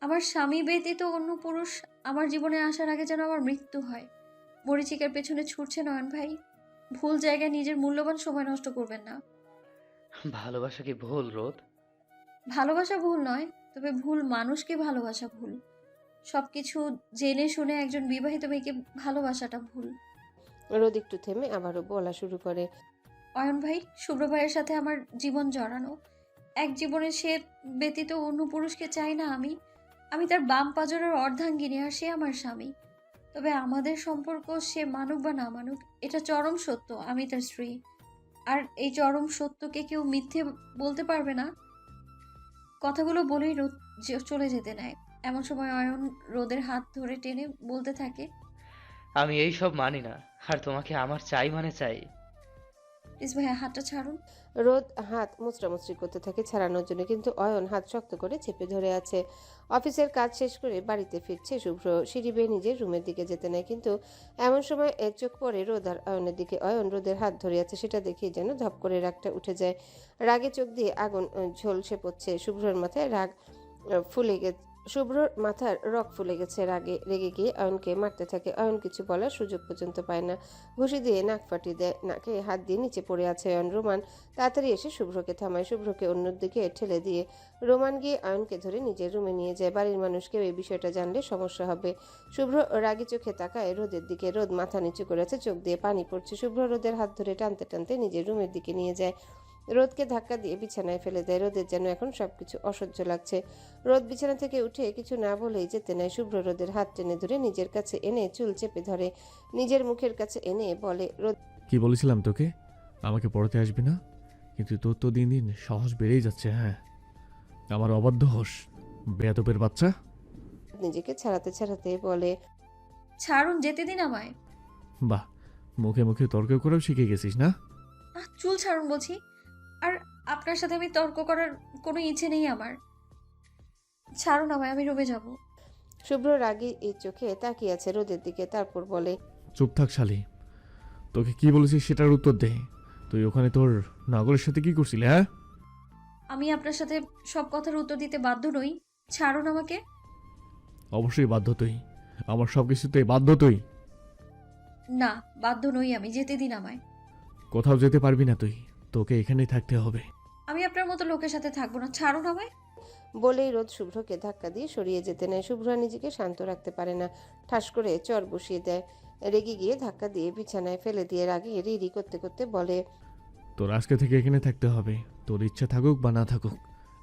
আমার স্বামী ব্যতীত অন্য পুরুষ আমার জীবনে আসার আগে যেন আমার মৃত্যু হয়। মরীচিকার পেছনে ছুটছে নয়ন ভাই। ভুল জায়গায় নিজের মূল্যবান সময় নষ্ট করবেন না। ভালোবাসা কি ভুল, রোদ? ভালোবাসা ভুল নয়, তবে ভুল মানুষকে ভালোবাসা ভুল। সবকিছু জেনে শুনে একজন বিবাহিত মেয়েকে ভালোবাসাটা ভুল। রোদ একটু থেমে আবারও বলা শুরু করে। অয়ন ভাই, শুভ্র ভাইয়ের সাথে আমার জীবন জড়ানো। এক জীবনে সে ব্যতীত অন্য পুরুষকে চাই না আমি। আমি তার বাম পাজরের অর্ধাঙ্গিনী, আর সে আমার স্বামী। তবে আমাদের সম্পর্ক সে মানুক বা না মানুক, এটা চরম সত্য, আমি তার স্ত্রী। আর এই চরম সত্যকে কেউ মিথ্যে বলতে পারবে না। কথাগুলো বলেই রোদ চলে যেতে নেয়। এমন সময় অয়ন রোদের হাত ধরে টেনে বলতে থাকে, আমি এই সব মানি না। আর তোমাকে আমার চাই মানে চাই। প্লিজ ভাইয়া হাতটা ছাড়ুন। রোদ হাত মুচড়ামুচড়ি করতে থাকে ছাড়ানোর জন্য, কিন্তু অয়ন হাত শক্ত করে চেপে ধরে আছে। অফিসের কাজ শেষ করে বাড়িতে ফিরছে শুভ্র। সিঁড়ি বেয়ে নিজের রুমের দিকে যেতে নেয়, কিন্তু এমন সময় চোখ পড়ে রোদ আর অয়নের দিকে। অয়ন রোদের হাত ধরে আছে, সেটা দেখেই যেন ধপ করে রাগটা উঠে যায়। রাগে চোখ দিয়ে আগুন ঝলসে পড়ছে। শুভ্রর মাথায় রাগ ফুলে গেছে। শুভ্রর মাথার রগ ফুলে গেছে। রেগে গিয়ে অয়নকে মারতে থাকে। অয়ন কিছু বলার সুযোগ পর্যন্ত পায় না। ঘুষি দিয়ে নাক ফাটিয়ে দেয়। নাকে হাত দিয়ে নিচে পড়ে আছে অয়ন। রোমান তাড়াতাড়ি এসে শুভ্রকে থামায়। শুভ্রকে অন্যদিকে ঠেলে দিয়ে রোমান গিয়ে অয়নকে ধরে নিজের রুমে নিয়ে যায়। বাড়ির মানুষকেও এই বিষয়টা জানলে সমস্যা হবে। শুভ্র রাগী চোখে তাকায় রোদের দিকে। রোদ মাথা নিচু করেছে, চোখ দিয়ে পানি পড়ছে। শুভ্র রোদের হাত ধরে টানতে টানতে নিজের রুমের দিকে নিয়ে যায়। রোদকে ধাক্কা দিয়ে বিছানায় ফেলে দেয়। রোদের যেন এখন সবকিছু অসহ্য লাগছে। রোদ বিছানা থেকে উঠে কিছু না বলেই যেতে নেয়। শুভ্র রোদের হাত টেনে ধরে নিজের কাছে এনে চুল চেপে ধরে নিজের মুখের কাছে এনে বলে, রোদ কি বলেছিলাম তোকে আমাকে পড়াতে আসবি না, কিন্তু তোর তো দিন দিন সাহস বেড়েই যাচ্ছে। হ্যাঁ, আমার অবাধ্য হোস, বেয়াদবের বাচ্চা। নিজেকে ছাড়াতে ছাড়াতে বলে, ছাড়ুন, যেতে দিন আমায়। বাহ, মুখে মুখে তর্ক করেও শিখে গেছিস না? চুল ছাড়ুন বলছি। আর আপনার সাথে আমি তর্ক করার কোনো ইচ্ছে নেই আমার। ছাড়ুন আমায়, আমি রুমে যাব। শুভ্র রাগী এই চোখে তাকিয়ে আছে রোদের দিকে। তারপর বলে, চুপ থাক শালি, তোকে কি বলেছিস সেটার উত্তর দে। তুই ওখানে তোর নাগরের সাথে কি করছিলি? হ্যাঁ, আমি আপনার সাথে সব কথার উত্তর দিতে বাধ্য নই। ছাড়ুন আমাকে। অবশ্যই বাধ্য তুই, আমার সব কিছুতে বাধ্য তুই। না, বাধ্য নই আমি, যেতে দিন আমায়। কোথাও যেতে পারবি না তুই, তোকে এখানেই থাকতে হবে। আমি আপনার মতো লোকের সাথে থাকবো না, ছাড়ুন আমায়। বলেই রোদ শুভ্রকে ধাক্কা দিয়ে সরিয়ে যেতে নেয়। শুভ্র আর নিজেকে শান্ত রাখতে পারে না, ঠাস করে চর বসিয়ে দেয়। রেগে গিয়ে ধাক্কা দিয়ে বিছানায় ফেলে দিয়ে রাগে রিরি করতে করতে বলে, তোর আজকে থেকে এখানে থাকতে হবে, তোর ইচ্ছা থাকুক বা না থাকুক।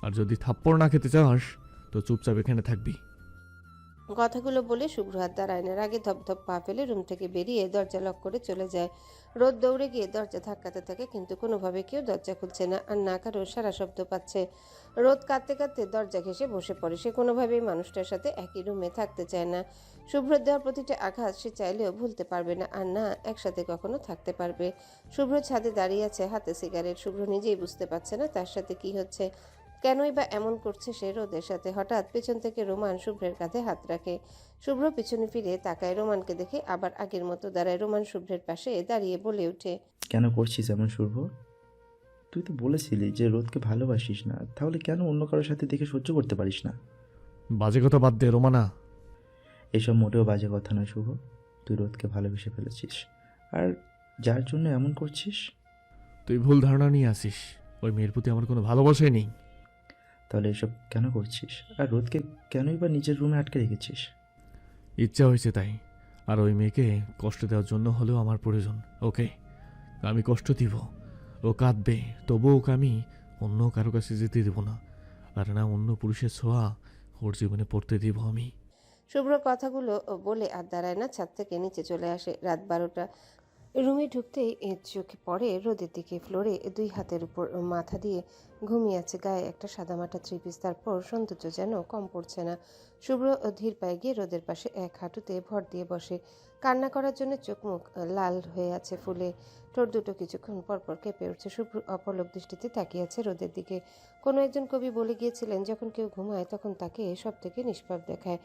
আর যদি থাপ্পড় না খেতে চাস তো চুপচাপ এখানে থাকবি। কথাগুলো বলে শুভ্র হাত দাঁড়ায় না। রাগে ধপধপ পা ফেলে রুম থেকে বেরিয়ে দরজা লক করে চলে যায়। রোদ দৌড়ে গিয়ে দরজা ধাক্কাতে থাকে, কিন্তু কোনোভাবে কেউ দরজা খুলছে না, আর না কারো সারা শব্দ পাচ্ছে। রোদ কাঁদতে কাঁদতে দরজা ঘেঁষে বসে পড়ে। সে কোনোভাবেই মানুষটার সাথে একই রুমে থাকতে চায় না। শুভ্রর দেওয়ার প্রতিটা আঘাত সে চাইলেও ভুলতে পারবে না, আর না একসাথে কখনো থাকতে পারবে। শুভ্র ছাদে দাঁড়িয়ে আছে, হাতে সিগারেট। শুভ্র নিজেই বুঝতে পারছে না তার সাথে কি হচ্ছে, কেনই বা এমন করছে সে রোদের সাথে। হঠাৎ পেছন থেকে রোমান শুভ্রের কাঁধে হাত রাখে। শুভ্র পিছনে ফিরে তাকায়, রোমানকে দেখে আবার আগের মতো দাঁড়ায়। রোমান শুভ্রের পাশে দাঁড়িয়ে বলে ওঠে, কেন করছিস এমন শুভ? তুই তো বলেছিলি যে রোদকে ভালোবাসিস না, তাহলে কেন অন্য কারোর সাথে দেখে সহ্য করতে পারিস না? বাজে কথা বাদ দে রোমানা। এসব মোটেও বাজে কথা নয় শুভ। তুই রোদকে ভালোবেসে ফেলেছিস, আর যার জন্য এমন করছিস। তুই ভুল ধারণা নিয়ে আসিস, ওই মেয়ের প্রতি আমার কোনো ভালোবাসাই নেই। তাহলে এসব কেন করছিস? আর রোদকে কেনই বা নিজের রুমে আটকে রেখেছিস? ইচ্ছা হয়েছে তাই। আর ওই মেয়েকে কষ্ট দেওয়ার জন্য হলেও আমার প্রয়োজন। ওকে, আমি কষ্ট দিব, ও কাঁদবে, তবুও ওকে আমি অন্য কারো কাছে যেতে দেবো না। আর না অন্য পুরুষের ছোঁয়া ওর জীবনে পড়তে দিব আমি। শুভ্র কথাগুলো বলে আর দাঁড়ায় না, ছাদ থেকে নিচে চলে আসে। রাত 12টা। রুমে ঢুকতেই এর চোখে পড়ে রোদের দিকে। ফ্লোরে দুই হাতের উপর মাথা দিয়ে ঘুমিয়ে আছে, গায়ে একটা সাদামাটা থ্রি-পিস। তারপর সৌন্দর্য যেন কম পড়ছে না। শুভ্র ধীর পায়ে গিয়ে রোদের পাশে এক হাঁটুতে ভর দিয়ে বসে। কান্না করার জন্য চোখ মুখ লাল হয়ে আছে ফুলে। ঠোঁট দুটো কিছুক্ষণ পরপর কেঁপে উঠছে। শুভ্র অপলক দৃষ্টিতে তাকিয়ে আছে রোদের দিকে। কোনো একজন কবি বলে গিয়েছিলেন, যখন কেউ ঘুমায় তখন তাকে সব থেকে নিষ্পাপ দেখায়।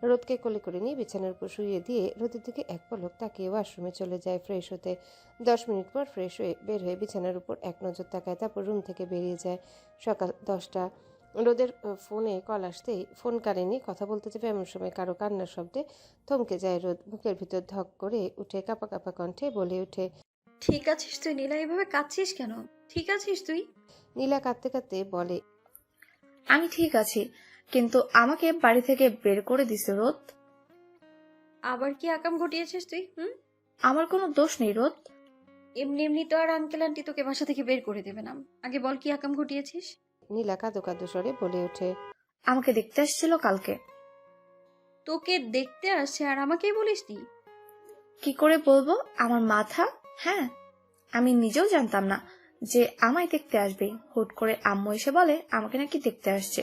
রোদকে কোলে করে নিয়ে বিছানার উপর শুইয়ে দিয়ে রোদের দিকে এক পলক তাকিয়ে ওয়াশরুমে চলে যায় ফ্রেশ হতে। 10 মিনিট পর ফ্রেশ হয়ে বের হয়ে বিছানার উপর এক নজর তাকায়, তারপর রুম থেকে বেরিয়ে যায়। সকাল 10টা। রোদের ফোনে কল আসতেই ফোন কানেনি। কথা বলতে যাবে এমন সময় কারো কান্নার শব্দে থমকে যায় রোদ। বুকের ভিতর ধক করে উঠে কাঁপা কাঁপা কণ্ঠে বলে ওঠে, ঠিক আছিস তুই নীলা? এভাবে কাঁদছিস কেন? ঠিক আছিস তুই? নীলা কাঁদতে কাঁদতে বলে, আমি ঠিক আছি, কিন্তু আমাকে বাড়ি থেকে বের করে দিছে রোদ। আবার কি আকাম ঘটিয়েছিস তুই? আমার কোনো দোষ নেই রোদ। এমনি এমনি তো আর আঙ্কেল আন্টি তোকে বাসা থেকে বের করে দেবে না। আগে বল কি আকাম ঘটিয়েছিস? নীলা কাঁদো কাঁদো স্বরে বলে ওঠে, আমাকে দেখতে আসছিল কালকে। তোকে দেখতে আসছে আর আমাকেই বলিস নি? কি করে বলবো? আমার মাথা। হ্যাঁ, আমি নিজেও জানতাম না যে আমায় দেখতে আসবে। হুট করে আম্মু এসে বলে আমাকে নাকি দেখতে আসছে।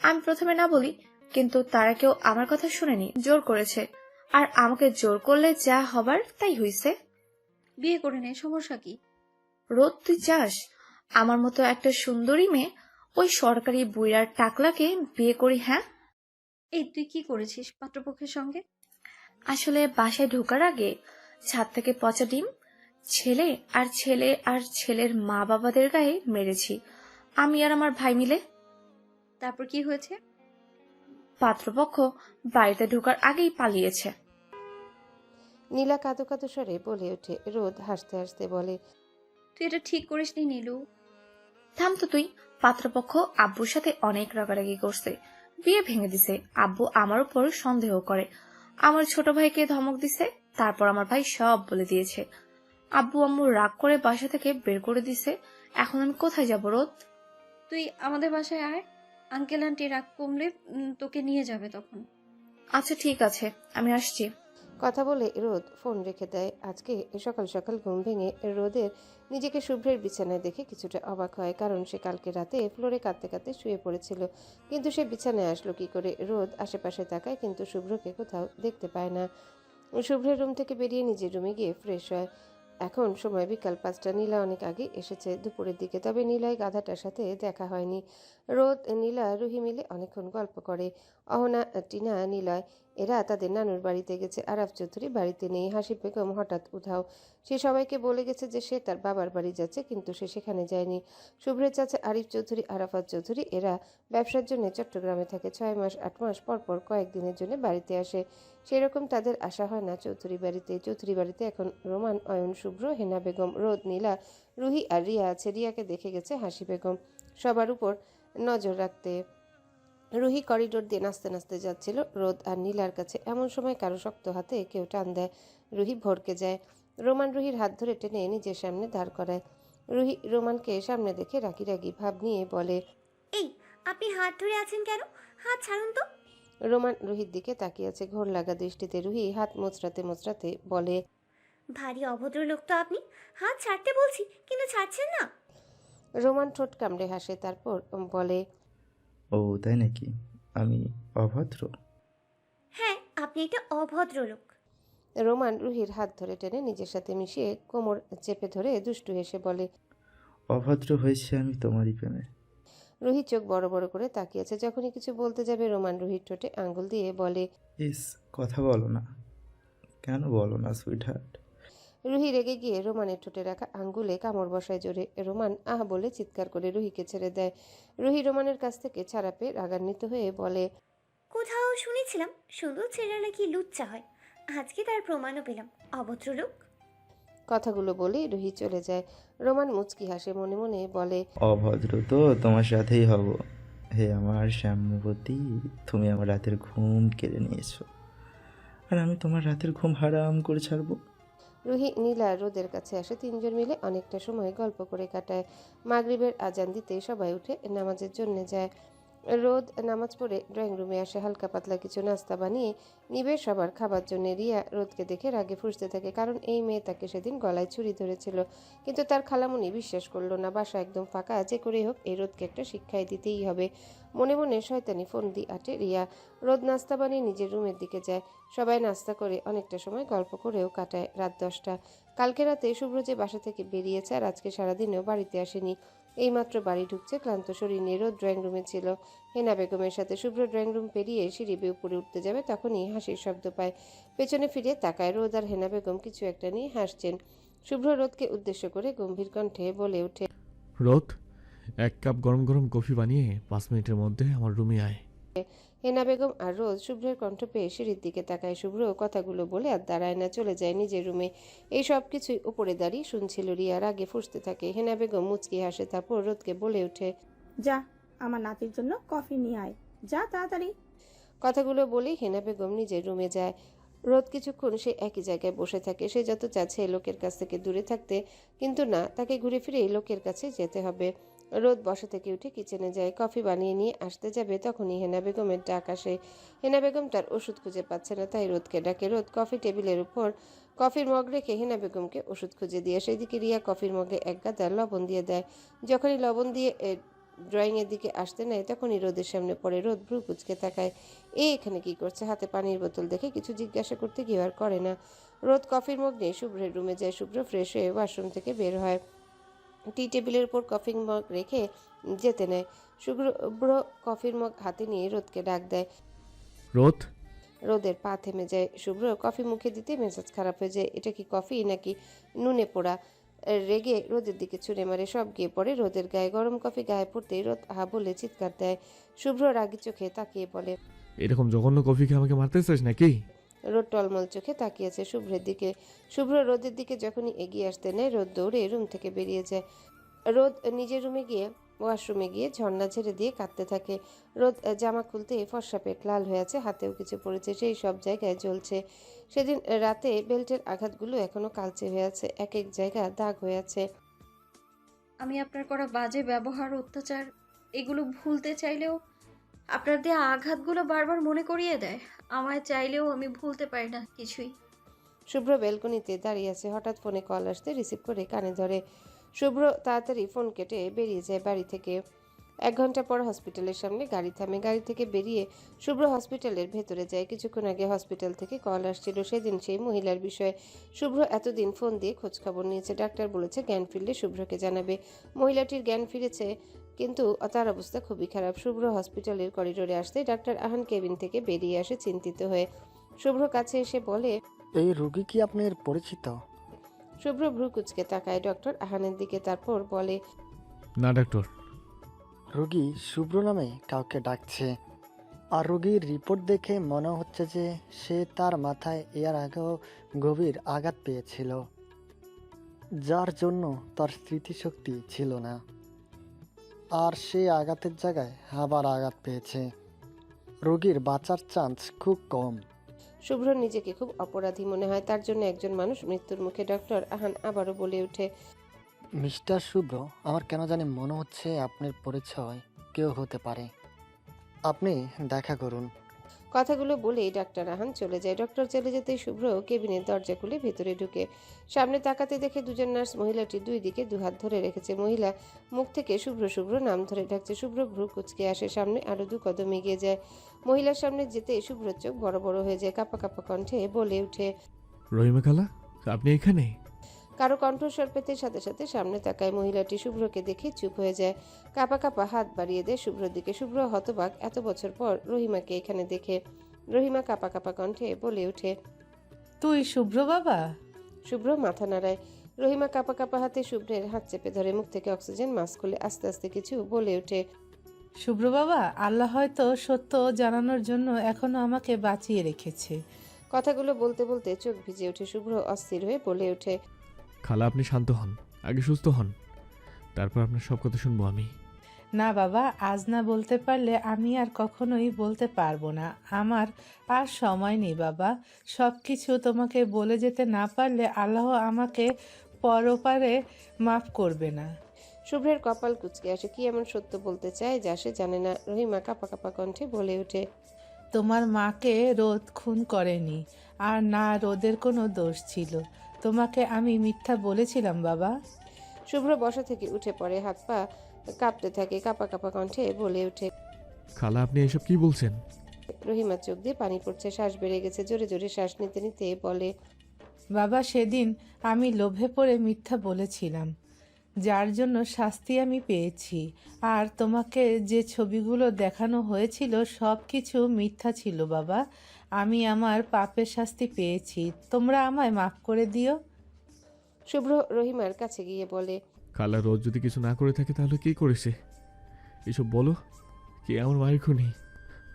আমি প্রথমে না বলি, কিন্তু তারা কেউ আমার কথা শুনেনি, জোর করেছে। আর আমাকে জোর করলে যা হবার তাই হইছে। বিয়ে করে নে, সমস্যা কি? রোদ, তুই চাস আমার মতো একটা সুন্দরী মেয়ে ওই সরকারি বুইড়ার টাকলাকে বিয়ে করি? হ্যাঁ। এই তুই কি করেছিস পাত্রপক্ষের সঙ্গে? আসলে বাসায় ঢোকার আগে ছাদ থেকে পচা ডিম ছেলে আর ছেলের মা বাবাদের গায়ে মেরেছি, আমি আর আমার ভাই মিলে। তারপর কি হয়েছে? পাত্রপক্ষ বাড়িতে ঢোকার আগেই পালিয়েছে। নীলা কাঁদো কাঁদো স্বরে বলে ওঠে। রোদ হাসতে হাসতে বলে, তুই এটা ঠিক করিস নি নীলু। থাম তো তুই। পাত্রপক্ষ আব্বুর সাথে অনেক রাগারাগি করছে, বিয়ে ভেঙে দিছে। আব্বু আমার উপর সন্দেহ করে, আমার ছোট ভাইকে ধমক দিছে। তারপর আমার ভাই সব বলে দিয়েছে। আব্বু আম্মু রাগ করে বাসা থেকে বের করে দিছে। এখন আমি কোথায় যাব রোদ? তুই আমাদের বাসায় আয়, আঙ্কেল আন্টি রাগ কমলে তোকে নিয়ে যাবে তখন। আচ্ছা ঠিক আছে, আমি আসছি। কথা বলে রোদ ফোন রেখে দেয়। আজকে সকাল সকাল ঘুম ভেঙে রোদের নিজেকে শুভ্রের বিছানায় দেখে কিছুটা অবাক হয়, কারণ সে কালকে রাতে ফ্লোরে কাঁদতে কাঁদতে শুয়ে পড়েছিল। কিন্তু সে বিছানায় আসলো কি করে? রোদ আশেপাশে তাকায়, কিন্তু শুভ্রকে কোথাও দেখতে পায় না। শুভ্রের রুম থেকে বেরিয়ে নিজের রুমে গিয়ে ফ্রেশ হয়। এখন সময় বিকাল 5টা। নীলা অনেক আগে এসেছে, দুপুরের দিকে। তবে নীলায় গাধাটার সাথে দেখা হয়নি। রোদ, নীলা, রুহি মিলে অনেকক্ষণ গল্প করে। অহনা, টিনা, নিলয় এরা তাদের নানুর বাড়িতে গেছে। আরাফ চৌধুরী বাড়িতে নেই। হাসিব বেগম হঠাৎ উধাও। সে সবাইকে বলে গেছে যে সে তার বাবার বাড়ি যাচ্ছে, কিন্তু সে সেখানে যায়নি। শুভ্রের চাচা আরিফ চৌধুরী, আরাফাত চৌধুরী এরা ব্যবসার জন্য চট্টগ্রামে থাকে। 6 মাস 8 মাস পর পর কয়েকদিনের জন্য বাড়িতে আসে। সেরকম তাদের আসা হয় না চৌধুরী বাড়িতে। চৌধুরী বাড়িতে এখন রোমান, অয়ন, শুভ্র, হেনা বেগম, রোদ, নীলা, রুহি আর রিয়া আছে। রিয়াকে দেখে গেছে হাসি বেগম সবার উপর নজর রাখতে। রুহি করিডোর দিয়ে নাচতে নাচতে যাচ্ছিল রোদ আর নীলার কাছে। এমন সময় কারো শক্ত হাতে কেউ টান দেয়। রুহি ভড়কে যায়। রোমান রুহির হাত ধরে টেনে নিজের সামনে দাঁড় করায়। রুহি রোমানকে সামনে দেখে রাগি রাগি ভাব নিয়ে বলে, এই, আপনি হাত ধরে আছেন কেন? হাত ছাড়ুন তো। রোমান রুহির দিকে তাকিয়ে আছে ঘোর লাগা দৃষ্টিতে। রুহি হাত মোচড়াতে মোচড়াতে বলে, ভারী অভদ্র লোক তো আপনি। হাত ছাড়তে বলছি কিন্তু ছাড়ছেন না। রোমান ঠোঁট কামড়ে হাসে, তারপর বলে, ও তাই নাকি? আমি অভদ্র? হ্যাঁ, আপনি একটা অভদ্র লোক। রোমান রুহির হাত ধরে টেনে নিজের সাথে মিশিয়ে কোমর চেপে ধরে দুষ্টু হেসে বলে, অভদ্র হয়েছে আমি তোমারই প্রেমে। রুহি চোখ বড় বড় করে তাকিয়ে আছে। যখনই কিছু বলতে যাবে রোমান রুহির ঠোঁটে আঙ্গুল দিয়ে বলে, ইস, কথা বলো না কেন? বলো না সুইট হার্ট। রুহি রেগে গিয়ে রোমানের ঠোঁটে রাখা আঙ্গুলে কামড় বসায় জোরে। রোমান আহ বলে চিৎকার করে রুহিকে ছেড়ে দেয়। রুহি রোমানের কাছ থেকে ছাড়া পেয়ে রাগান্বিত হয়ে বলে, কোথাও শুনেছিলাম সুন্দর ছেলেরা নাকি লুচ্চা হয়। আজকে তার প্রমাণও পেলাম, অভদ্র লোক। কথাগুলো বলেই রুহি চলে যায়। রোমান মুচকি হাসে, মনে মনে বলে, অভদ্র তো তোমার সাথেই হব। হে আমার শ্যামবতী, তুমি আমার রাতের ঘুম কেড়ে নিয়েছো, আর আমি তোমার রাতের ঘুম হারাম করে ছাড়বো। রুহি, নীলা, রোদের কাছে আসে। তিনজন মিলে অনেকটা সময় গল্প করে কাটায়। মাগরিবের আজান দিতে সবাই উঠে নামাজের জন্য যায়। রোদ নামাজ পড়ে ড্রয়িং রুমে আসে। হালকা পাতলা কিছু নাস্তা বানিয়ে নিবে সবার খাবার জন্য। রিয়া রোদকে দেখে রাগে ফুঁসতে থাকে, কারণ এই মেয়ে তাকে সেদিন গলায় ছুরি ধরেছিল। কিন্তু তার খালামুনি বিশ্বাস করলো না। বাসা একদম ফাঁকা, যে করেই হোক এই রোদকে একটা শিক্ষাই দিতেই হবে। মনে মনে শয়তানি ফন্দি আটে রিয়া। রোদ নাস্তা বানিয়ে নিজের রুমের দিকে যায়। সবাই নাস্তা করে অনেকটা সময় গল্প করেও কাটায়। রাত 10টা। কালকে রাতে শুভ্র যে বাসা থেকে বেরিয়েছে আর আজকে সারাদিনেও বাড়িতে আসেনি। এইমাত্র বাড়ি ঢুকছে ক্লান্ত শরীর নিয়ে। রোদ ড্রয়িং রুমে ছিল হেনা বেগমের সাথে। শুভ্র ড্রয়িং রুম পেরিয়ে সিঁড়ি বেয়ে উপরে উঠতে যাবে, তখনই হাসির শব্দ পায়। পেছনে ফিরে তাকায়, রোদ আর হেনা বেগম কিছু একটা নিয়ে হাসছেন। শুভ্র রোদকে উদ্দেশ্য করে গম্ভীর কণ্ঠে বলে ওঠে, রোদ, 1 কাপ গরম গরম কফি বানিয়ে 5 মিনিটের মধ্যে আমার রুমে আয়। হেনা বেগম আর রোজ শুভ্রের কণ্ঠ পেয়ে সিঁড়ির দিকে তাকায়। শুভ্র কথাগুলো বলে আর দাঁড়ায় না, চলে যায় নিজের রুমে। এই সব কিছুই উপরে দাঁড়িয়ে শুনছিল রিয়ার। আগে ফুঁসতে থাকে। হেনা বেগম মুচকি হাসে, তারপর রোদকে বলে ওঠে, যা আমার নাতির জন্য কফি নিয়ে আয়, যা তাড়াতাড়ি। কথাগুলো বলেই হেনা বেগম নিজের রুমে যায়। রোদ কিছুক্ষণ সে একই জায়গায় বসে থাকে। সে যত চাচ্ছে লোকের কাছ থেকে দূরে থাকতে, কিন্তু না, তাকে ঘুরে ফিরে এই লোকের কাছে যেতে হবে। রোদ বসা থেকে উঠে কিচেনে যায়, কফি বানিয়ে নিয়ে আসতে যাবে, তখনই হেনা বেগমের ডাক আসে। হেনা বেগম তার ওষুধ খুঁজে পাচ্ছে না, তাই রোদকে ডাকে। রোদ কফি টেবিলের উপর কফির মগ রেখে হেনা বেগমকে ওষুধ খুঁজে দিয়ে সেদিকে রিয়া কফির মগে এক গাদা লবণ দিয়ে দেয়। যখনই লবণ দিয়ে ড্রয়িংয়ের দিকে আসতে নেয়, তখনই রোদের সামনে পড়ে। রোদ ভ্রু কুচকে তাকায়, এখানে কি করছে? হাতে পানির বোতল দেখে কিছু জিজ্ঞাসা করতে গিয়ে আর করে না। রোদ কফির মগ নিয়ে শুভ্রের রুমে যায়। শুভ্র ফ্রেশ হয়ে ওয়াশরুম থেকে বের হয়, টি টেবিলের উপর কফির মগ রেখে যেতে নেয়। শুভ্র কফির মগ হাতে নিয়ে রোদকে ডাক দেয়। রোদ, রোদের পা থেমে যায়। শুভ্র কফি মুখে দিতে মেজাজ খারাপ হয়ে যায়। এটা কি কফি নাকি নুনে পোড়া? রেগে রোদের দিকে ছুঁড়ে মারে, সব গিয়ে পড়ে রোদের গায়ে। গরম কফি গায়ে পড়তেই রোদ হা বলে চিৎকার দেয়। শুভ্র রাগি চোখে তাকিয়ে বলে, এরকম জঘন্য কফি খেয়ে আমাকে মারতে চাস নাকি? রোদ টলমল চোখে তাকিয়েছে শুভ্রের দিকে। শুভ্র রোদের দিকে যখনই এগিয়ে আসতে নেয়, রোদ দৌড়ে রুম থেকে বেরিয়ে যায়। রোদ নিজের রুমে গিয়ে ওয়াশরুমে গিয়ে ঝর্ণা ঝেড়ে দিয়ে কাঁদতে থাকে। রোদ জামা খুলতে ফর্সা পেট লাল হয়ে আছে, হাতেও কিছু পড়েছে, সেই সব জায়গায় জ্বলছে। সেদিন রাতে বেল্টের আঘাতগুলো এখনো কালচে হয়ে আছে, এক এক জায়গা দাগ হয়ে আছে। আমি আপনার করা বাজে ব্যবহার, অত্যাচার এগুলো ভুলতে চাইলেও আপনার দেয়া আঘাতগুলো বারবার মনে করিয়ে দেয়। আমায় চাইলেও আমি ভুলতে পারি না কিছুই। শুভ্র বেলকনিতে দাঁড়িয়ে আছে, হঠাৎ ফোনে কল আসতে রিসিভ করে কানে ধরে। শুভ্র তাড়াতাড়ি ফোন কেটে বেরিয়ে যায় বাড়ি থেকে। 1 ঘন্টা পর হসপিটালের সামনে গাড়ি থামে। গাড়ি থেকে বেরিয়ে শুভ্র হসপিটালের ভেতরে যায়। কিছুক্ষণ আগে হসপিটাল থেকে কল আসছিল, সেদিন সেই মহিলার বিষয়ে। শুভ্র এতদিন ফোন দিয়ে খোঁজখবর নিয়েছে। ডাক্তার বলেছে জ্ঞান ফিরলে শুভ্রকে জানাবে। মহিলাটির জ্ঞান ফিরেছে, কিন্তু তার অবস্থা খুবই খারাপ। শুভ্র হসপিটালের করিডোরে আসতেই ডাক্তার আহান কেবিন থেকে বেরিয়ে আসে চিন্তিত হয়ে। শুভ্র কাছে এসে বলে, এই রোগী কি আপনার পরিচিত? শুভ্র ভ্রু কুচকে তাকায় ডক্টর আহানের দিকে, তারপর বলে, না ডাক্তার। রোগী শুভ্র নামে কাউকে ডাকছে, আর রোগীর রিপোর্ট দেখে মনে হচ্ছে যে সে তার মাথায় এর আগেও গভীর আঘাত পেয়েছিল, যার জন্য তার স্মৃতিশক্তি ছিল না, আর সে আঘাতের জায়গায় আবার আঘাত পেয়েছে। রোগীর বাঁচার চান্স খুব কম। শুভ্র নিজেকে খুব অপরাধী মনে হয়, তার জন্য একজন মানুষ মৃত্যুর মুখে। ডক্টর আহান আবারও বলে ওঠে, মিস্টার শুভ্র, আমার কেন জানি মনে হচ্ছে আপনার পরিচয় কেউ হতে পারে। আপনি দেখা করুন। কথাগুলো বলেই ডাক্তার আহান চলে যায়। ডক্টর চলে যেতেই শুভ্র কেবিনের দরজা খুলে ভেতরে ঢুকে। সামনে তাকাতে দেখে দুজন নার্স মহিলাটির দুই দিকে দুহাত ধরে রেখেছে। মহিলা মুখ থেকে শুভ্র শুভ্র নাম ধরে ডাকছে। শুভ্র ভ্রু কুচকে আসে, সামনে আরো 2 কদম এগিয়ে যায়। মহিলার সামনে যেতে শুভ্রর চোখ বড় বড় হয়ে যায়। কাঁপা কাঁপা কণ্ঠে বলে ওঠে, রহিমা খালা, আপনি এখানে? কারো কণ্ঠস্বর পেতে সাথে সাথে সামনে তাকায়। মহিলাটি শুভ্রকে দেখে চুপ হয়ে যায়, কাঁপা কাঁপা হাত বাড়িয়ে দেয় শুভ্রর দিকে। শুভ্র হতবাক, এত বছর পর রহিমাকে এখানে দেখে। রহিমা কাঁপা কাঁপা কণ্ঠে বলে ওঠে, তুই শুভ্র বাবা? শুভ্র মাথা নাড়ায়। রহিমা কাঁপা কাঁপা হাতে শুভ্রের হাত চেপে ধরে, মুখ থেকে অক্সিজেন মাস্ক খুলে আস্তে আস্তে কিছু বলে ওঠে, শুভ্র বাবা, আল্লাহ হয়তো সত্য জানানোর জন্য এখনো আমাকে বাঁচিয়ে রেখেছে। কথাগুলো বলতে বলতে চোখ ভিজে ওঠে। শুভ্র অস্থির হয়ে বলে ওঠে, খালা, আপনি শান্ত হন, আগে সুস্থ হন, তারপর আপনার সব কথা শুনবো আমি। না বাবা, আজ না বলতে পারলে আমি আর কখনোই বলতে পারবো না। আমার আর সময় নেই বাবা। সব কিছু তোমাকে বলে যেতে না পারলে আল্লাহ আমাকে পরপারে মাফ করবে না। শুভ্রের কপাল কুঁচকে আসে। কি এমন সত্য বলতে চায় যা সে জানে না? রহিমা কাঁপা কাঁপা কণ্ঠে বলে ওঠে, তোমার মাকে রোদ খুন করেনি, আর না রোদের কোনো দোষ ছিল। তোমাকে আমি মিথ্যা বলেছিলাম বাবা। শুভ্র বসা থেকে উঠে পড়ে, হাত পা কাঁপতে থাকে, কাঁপা কাঁপা কণ্ঠে বলে ওঠে, খালা, আপনি এসব কি বলছেন? রহিমার চোখ দিয়ে পানি পড়ছে, শ্বাস বেড়ে গেছে। জোরে জোরে শ্বাস নিতে নিতে বলে, বাবা সেদিন আমি লোভে পড়ে মিথ্যা বলেছিলাম, যার জন্য শাস্তি আমি পেয়েছি। আর তোমাকে যে ছবিগুলো দেখানো হয়েছিল সব কিছু মিথ্যা ছিল বাবা। আমি আমার পাপের শাস্তি পেয়েছি, তোমরা আমায় মাফ করে দিও। শুভ্র রহিমার কাছে গিয়ে বলে, কাল আর রোজ যদি কিছু না করে থাকে তাহলে কি করেছে এসব বলো? কে আমার মায়ের খুনি?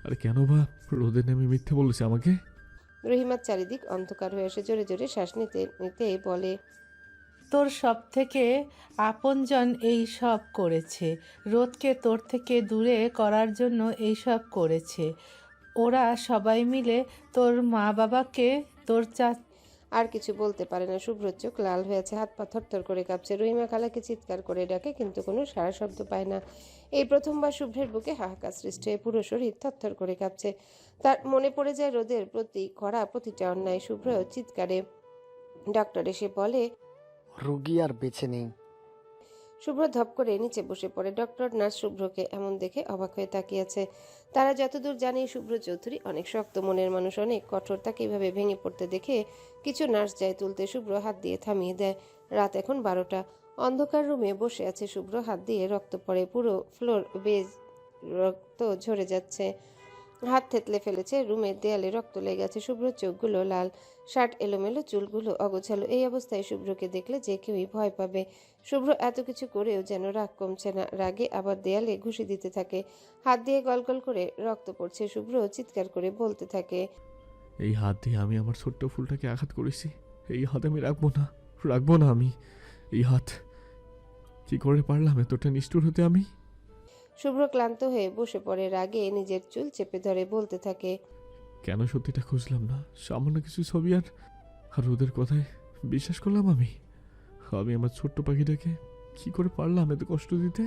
আর কেন বা রোদের নামে মিথ্যে বলেছে আমাকে? রহিমার চারিদিক অন্ধকার হয়ে আসে, জোরে জোরে শ্বাস নিতে নিতে বলে, তোর সব থেকে আপনজন এই সব করেছে, রোদকে তোর থেকে দূরে করার জন্য এই সব করেছে। ওরা সবাই মিলে তোর মা বাবাকে, তোর আর কিছু বলতে পারে না। শুভ্রর চোখ লাল হয়েছে, হাত পা থরথর করে কাঁপছে। রহিমা খালাকে চিৎকার করে ডাকে, কিন্তু কোনো সাড়া শব্দ পায় না। এই প্রথমবার শুভ্রের বুকে হাহাকার সৃষ্টি হয়ে পুরো শরীর থরথর করে কাঁপছে। তার মনে পড়ে যায় রোদের প্রতি করা প্রতিটা অন্যায়। শুভ্র চিৎকারে ডক্টর এসে বলে, রুগী আর বেঁচে নেই। শুভ্র ধপ করে নিচে বসে পড়ে। ডক্টর নার্স শুভ্রকে এমন দেখে অবাক হয়ে তাকিয়েছে। তারা যতদূর জানে শুভ্র চৌধুরী অনেক শক্ত মনের মানুষ, অনেক কঠোর। তাকে এইভাবে ভেঙে পড়তে দেখে কিছু নার্স যায় তুলতে, শুভ্র হাত দিয়ে থামিয়ে দেয়। রাত এখন 12টা। অন্ধকার রুমে বসে আছে শুভ্র, হাত দিয়ে রক্ত পড়ে, পুরো ফ্লোর বেজ রক্ত ঝরে যাচ্ছে। হাত থেতলে ফেলেছে, রুমের দেয়ালে রক্ত লেগে গেছে। শুভ্রর চোখগুলো লাল, শার্ট এলোমেলো, চুলগুলো অগোছালো। এই অবস্থায় শুভ্রকে দেখলে যে কেউই ভয় পাবে। শুভ্র এত কিছু করেও যেন রাগ কমছে না। রাগে আবার দেয়ালে ঘুষি দিতে থাকে, হাত দিয়ে গলগল করে রক্ত পড়ছে। শুভ্র চিৎকার করে বলতে থাকে, এই হাত দিয়ে আমি আমার ছোট্ট ফুলটাকে আঘাত করেছি। এই হাত আমি রাখবো না, রাখবো না আমি। এই হাত কি করে পারলাম এতটা নিষ্ঠুর হতে আমি? শুভ্র ক্লান্ত হয়ে বসে পড়ে, রাগে নিজের চুল চেপে ধরে বলতে থাকে, কেন সত্যিটা খুঁজলাম না? সামান্য কিছু ছবি আর আর ওদের কথায় বিশ্বাস করলাম আমি। আমি আমার ছোট্ট পাখিটাকে কি করে পারলাম এত কষ্ট দিতে?